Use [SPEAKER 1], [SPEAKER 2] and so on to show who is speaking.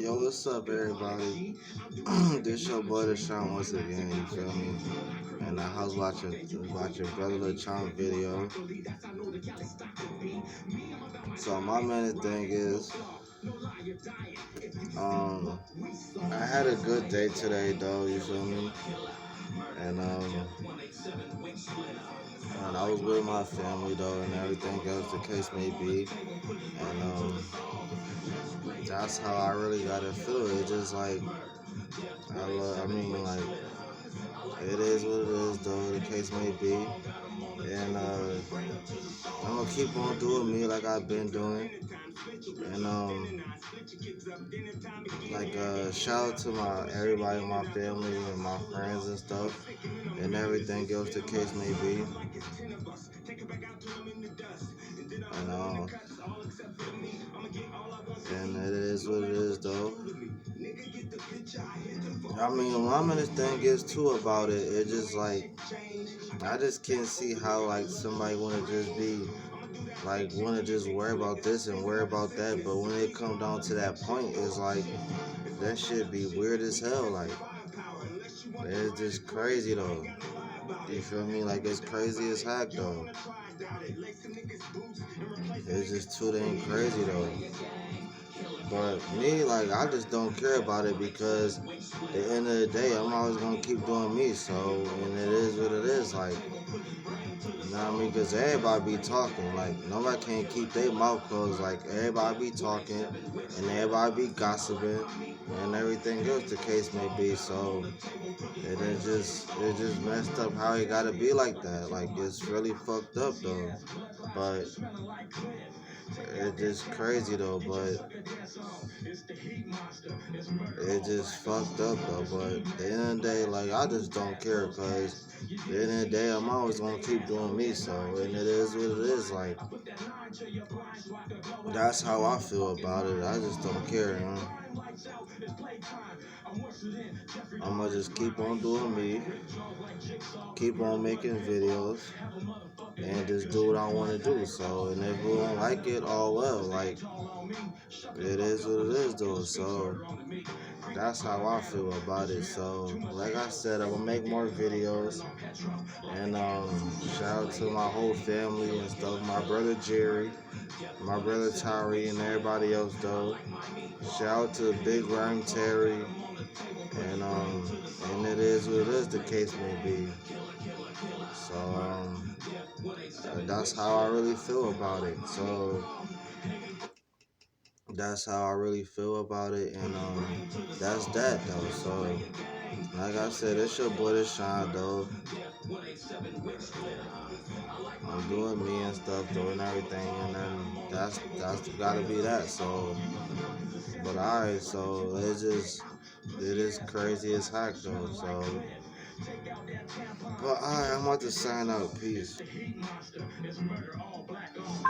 [SPEAKER 1] Yo, what's up, everybody? This your boy, Deshaun, once again. You feel me? And I was watching Brother LeChon video. So my main thing is, um, I had a good day today, though. You feel me? And and I was with my family, though, and everything else the case may be. And that's how I really gotta feel. It's just like I mean, like it is what it is, though the case may be. And I'm gonna keep on doing me like I've been doing. And like shout out to my everybody in my family and my friends and stuff and everything else the case may be. And and it is what it is, though. I mean, my main thing is too about it. It's just like I just can't see how like somebody wanna just be like wanna just worry about this and worry about that, but when it come down to that point, it's like that shit be weird as hell. Like it's just crazy though. You feel me? Like it's crazy as heck though. It's just too dang crazy though. But me, like, I just don't care about it because at the end of the day, I'm always gonna keep doing me. So, and it is what it is. Like, you know what I mean? Because everybody be talking. Like, nobody can't keep their mouth closed. Like, everybody be talking and everybody be gossiping and everything else the case may be. So, it's just messed up how it gotta be like that. Like, it's really fucked up though. But it's just crazy though. But it just fucked up though. But at the end of the day, like I just don't care because at the end of the day, I'm always gonna keep doing me. So and it is what it is. Like that's how I feel about it. I just don't care. You know? I'ma just keep on doing me, keep on making videos, and just do what I want to do. So, and if we don't like it, all well. Like, it is what it is, though. So, that's how I feel about it. So, like I said, I'm gonna make more videos, and shout out to my whole family and stuff. My brother Jerry, my brother Tyree, and everybody else, though. Shout out to Big Rhyme Terry, and it is what it is. The case may be. So, that's how I really feel about it. So that's how I really feel about it, and that's that though. So like I said, it's your boy Deshaun though. I'm doing me and stuff, doing everything, and then that's gotta be that. So, but alright, so it is crazy as heck though. So, but alright, I'm about to sign out. Peace.